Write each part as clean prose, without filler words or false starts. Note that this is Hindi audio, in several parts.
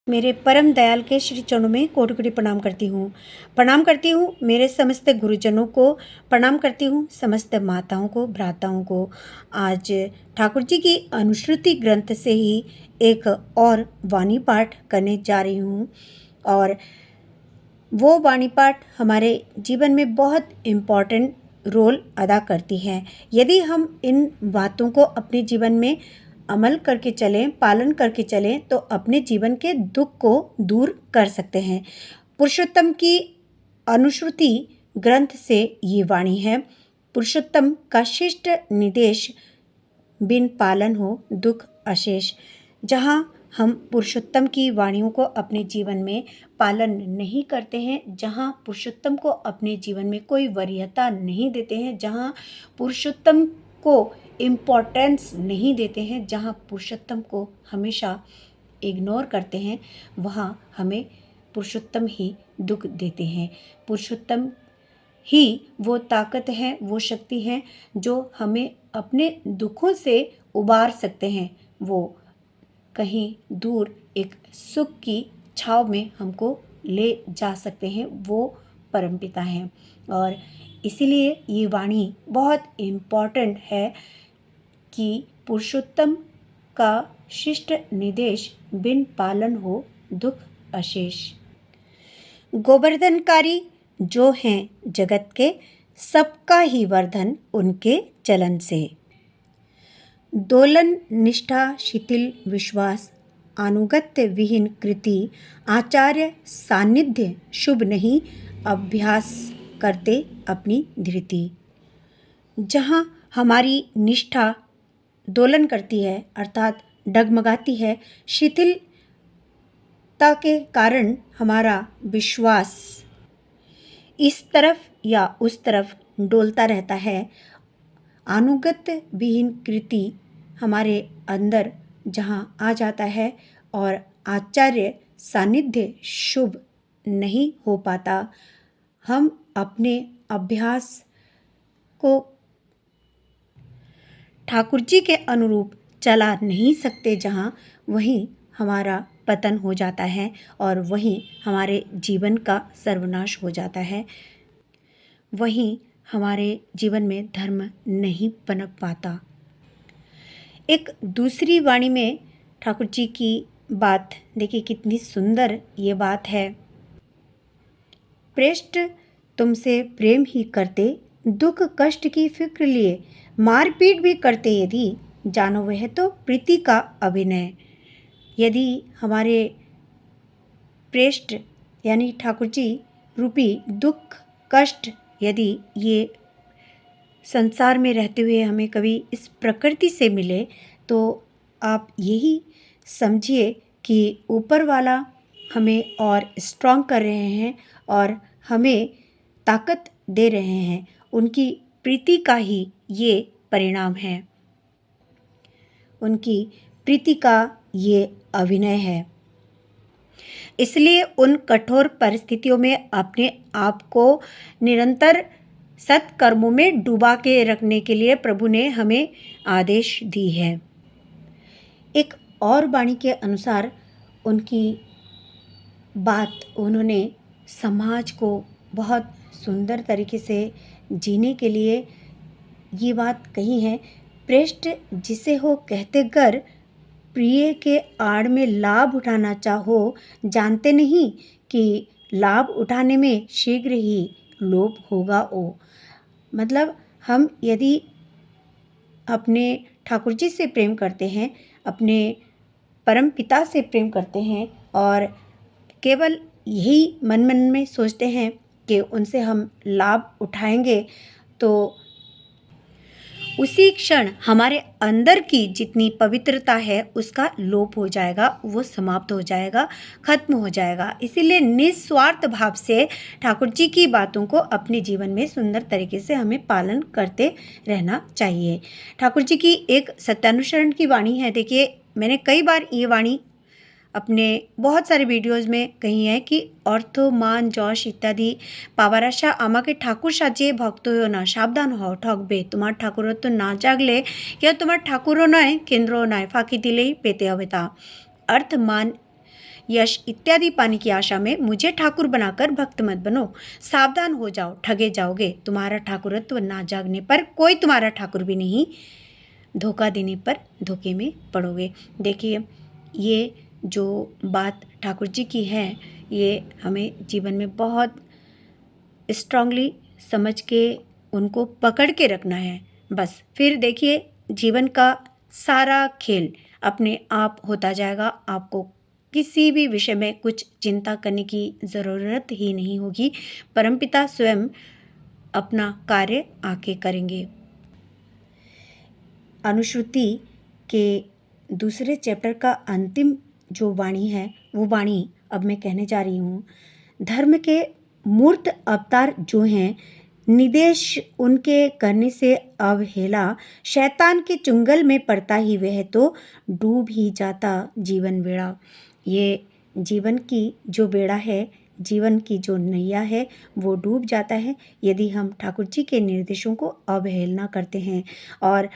मेरे परम दयाल के श्री चरणों में कोटि कोटि प्रणाम करती हूँ। प्रणाम करती हूँ मेरे समस्त गुरुजनों को, प्रणाम करती हूँ समस्त माताओं को, भ्राताओं को। आज ठाकुर जी की अनुश्रुति ग्रंथ से ही एक और वाणी पाठ करने जा रही हूँ और वो वाणी पाठ हमारे जीवन में बहुत इम्पॉर्टेंट रोल अदा करती है। यदि हम इन बातों को अपने जीवन में अमल करके चलें, पालन करके चलें, तो अपने जीवन के दुख को दूर कर सकते हैं। पुरुषोत्तम की अनुश्रुति ग्रंथ से ये वाणी है। पुरुषोत्तम का शिष्ट निर्देश बिन पालन हो दुख अशेष। जहाँ हम पुरुषोत्तम की वाणियों को अपने जीवन में पालन नहीं करते हैं, जहाँ पुरुषोत्तम को अपने जीवन में कोई वरीयता नहीं देते हैं, जहाँ पुरुषोत्तम को इम्पोर्टेंस नहीं देते हैं, जहाँ पुरुषोत्तम को हमेशा इग्नोर करते हैं, वहाँ हमें पुरुषोत्तम ही दुख देते हैं। पुरुषोत्तम ही वो ताकत है, वो शक्ति है जो हमें अपने दुखों से उबार सकते हैं। वो कहीं दूर एक सुख की छाव में हमको ले जा सकते हैं। वो परमपिता हैं और इसीलिए ये वाणी बहुत इम्पॉर्टेंट है कि पुरुषोत्तम का शिष्ट निर्देश बिन पालन हो दुख अशेष। गोवर्धनकारी जो हैं जगत के, सबका ही वर्धन उनके चलन से। दोलन निष्ठा शिथिल विश्वास, अनुगत्य विहीन कृति, आचार्य सानिध्य शुभ नहीं, अभ्यास करते अपनी धृति। जहाँ हमारी निष्ठा दोलन करती है अर्थात डगमगाती है, शिथिलता के कारण हमारा विश्वास इस तरफ या उस तरफ डोलता रहता है, अनुगत्य विहीन कृति हमारे अंदर जहाँ आ जाता है और आचार्य सानिध्य शुभ नहीं हो पाता, हम अपने अभ्यास को ठाकुर जी के अनुरूप चला नहीं सकते, जहाँ वहीं हमारा पतन हो जाता है और वहीं हमारे जीवन का सर्वनाश हो जाता है। वहीं हमारे जीवन में धर्म नहीं पनप पाता। एक दूसरी वाणी में ठाकुर जी की बात देखिए, कितनी सुंदर ये बात है। प्रेष्ठ तुमसे प्रेम ही करते, दुख कष्ट की फिक्र लिए, मारपीट भी करते यदि, जानो वह तो प्रीति का अभिनय। यदि हमारे प्रेष्ठ यानी ठाकुर जी रूपी दुख कष्ट यदि ये संसार में रहते हुए हमें कभी इस प्रकृति से मिले, तो आप यही समझिए कि ऊपर वाला हमें और स्ट्रॉन्ग कर रहे हैं और हमें ताकत दे रहे हैं। उनकी प्रीति का ही ये परिणाम है, उनकी प्रीति का ये अभिनय है। इसलिए उन कठोर परिस्थितियों में अपने आप को निरंतर सत्कर्मों में डुबा के रखने के लिए प्रभु ने हमें आदेश दी है। एक और वाणी के अनुसार उनकी बात, उन्होंने समाज को बहुत सुंदर तरीके से जीने के लिए ये बात कही है। प्रेष्ठ जिसे हो कहते गर, प्रिय के आड़ में लाभ उठाना चाहो, जानते नहीं कि लाभ उठाने में शीघ्र ही लोभ होगा ओ। मतलब हम यदि अपने ठाकुर जी से प्रेम करते हैं, अपने परम पिता से प्रेम करते हैं और केवल यही मन मन में सोचते हैं कि उनसे हम लाभ उठाएंगे, तो उसी क्षण हमारे अंदर की जितनी पवित्रता है उसका लोप हो जाएगा, वो समाप्त हो जाएगा, खत्म हो जाएगा। इसीलिए निस्वार्थ भाव से ठाकुर जी की बातों को अपने जीवन में सुंदर तरीके से हमें पालन करते रहना चाहिए। ठाकुर जी की एक सत्यानुसरण की वाणी है। देखिए, मैंने कई बार ये वाणी अपने बहुत सारे वीडियोज़ में कही है कि অর্থ মান যশ ইত্যাদি পাওয়ার আশা আমাকে ঠাকুর সাজিয়ে ভক্ত হও না, সাবধান হও ঠকবে, তোমার ঠাকুরত্ব না জাগলে কেউ তোমার ঠাকুরও নয়, কেন্দ্রও নয়, ফাঁকি দিলেই পেতে হবে তা। अर्थ मान यश इत्यादि पाने की आशा में मुझे ठाकुर बनाकर भक्त मत बनो। सावधान हो जाओ, ठगे जाओगे। तुम्हारा ठाकुरत्व ना जागने पर कोई तुम्हारा ठाकुर भी नहीं, धोखा देने पर धोखे में पड़ोगे। देखिए, ये जो बात ठाकुर जी की है, ये हमें जीवन में बहुत स्ट्रांगली समझ के उनको पकड़ के रखना है। बस फिर देखिए, जीवन का सारा खेल अपने आप होता जाएगा। आपको किसी भी विषय में कुछ चिंता करने की ज़रूरत ही नहीं होगी। परमपिता स्वयं अपना कार्य आके करेंगे। अनुश्रुति के दूसरे चैप्टर का अंतिम जो वाणी है, वो वाणी अब मैं कहने जा रही हूँ। धर्म के मूर्त अवतार जो हैं, निदेश उनके करने से अवहेला, शैतान के चुंगल में पड़ता ही वह तो डूब ही जाता जीवन बेड़ा। ये जीवन की जो बेड़ा है, जीवन की जो नैया है, वो डूब जाता है यदि हम ठाकुर जी के निर्देशों को अवहेलना करते हैं। और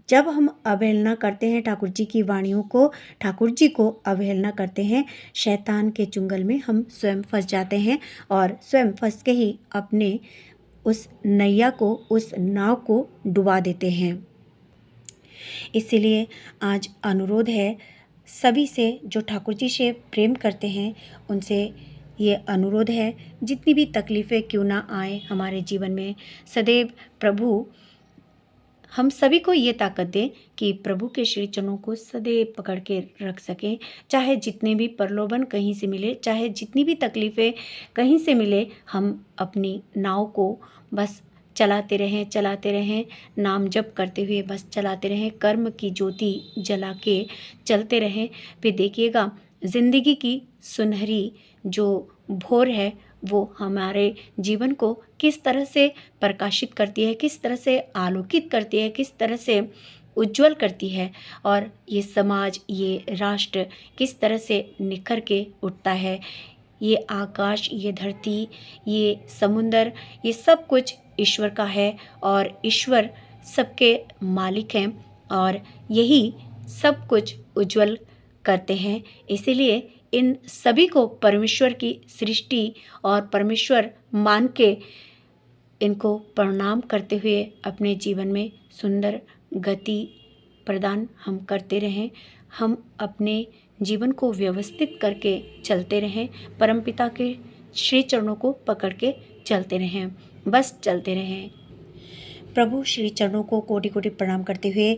जब हम अवहेलना करते हैं ठाकुर जी की वाणियों को, ठाकुर जी को अवहेलना करते हैं, शैतान के चुंगल में हम स्वयं फंस जाते हैं और स्वयं फंस के ही अपने उस नैया को, उस नाव को डुबा देते हैं। इसीलिए आज अनुरोध है सभी से, जो ठाकुर जी से प्रेम करते हैं, उनसे ये अनुरोध है, जितनी भी तकलीफ़ें क्यों ना आए हमारे जीवन में, सदैव प्रभु हम सभी को ये ताकत दे कि प्रभु के श्री चरणों को सदैव पकड़ के रख सकें। चाहे जितने भी प्रलोभन कहीं से मिले, चाहे जितनी भी तकलीफ़ें कहीं से मिले, हम अपनी नाव को बस चलाते रहें, नाम जप करते हुए बस चलाते रहें, कर्म की ज्योति जला के चलते रहें। फिर देखिएगा, ज़िंदगी की सुनहरी जो भोर है, वो हमारे जीवन को किस तरह से प्रकाशित करती है, किस तरह से आलोकित करती है, किस तरह से उज्जवल करती है, और ये समाज, ये राष्ट्र किस तरह से निखर के उठता है। ये आकाश, ये धरती, ये समुंदर, ये सब कुछ ईश्वर का है और ईश्वर सबके मालिक हैं और यही सब कुछ उज्जवल करते हैं। इसीलिए इन सभी को परमेश्वर की सृष्टि और परमेश्वर मान के इनको प्रणाम करते हुए अपने जीवन में सुंदर गति प्रदान हम करते रहें। हम अपने जीवन को व्यवस्थित करके चलते रहें, परमपिता के श्री चरणों को पकड़ के चलते रहें, बस चलते रहें। प्रभु श्री चरणों को कोटि कोटि प्रणाम करते हुए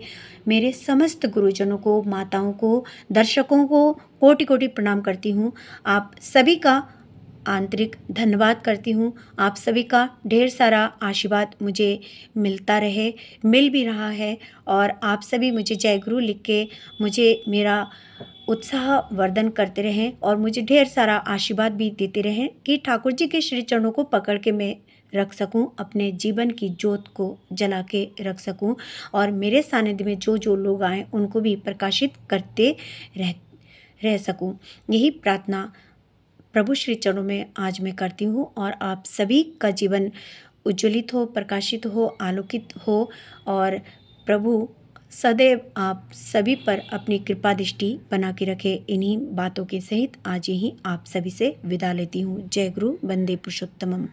मेरे समस्त गुरुजनों को, माताओं को, दर्शकों को कोटि कोटि प्रणाम करती हूँ। आप सभी का आंतरिक धन्यवाद करती हूँ। आप सभी का ढेर सारा आशीर्वाद मुझे मिलता रहे, मिल भी रहा है, और आप सभी मुझे जय गुरु लिख के मुझे मेरा उत्साह वर्धन करते रहें और मुझे ढेर सारा आशीर्वाद भी देते रहें कि ठाकुर जी के श्री चरणों को पकड़ के मैं रख सकूं, अपने जीवन की ज्योत को जला के रख सकूं, और मेरे सानिध्य में जो जो लोग आएँ उनको भी प्रकाशित करते रह सकूं। यही प्रार्थना प्रभु श्री चरणों में आज मैं करती हूँ, और आप सभी का जीवन उज्ज्वलित हो, प्रकाशित हो, आलोकित हो, और प्रभु सदैव आप सभी पर अपनी कृपा दृष्टि बना के रखे। इन्हीं बातों के सहित आज यहीं आप सभी से विदा लेती हूँ। जय गुरु, वंदे पुरुषोत्तमम।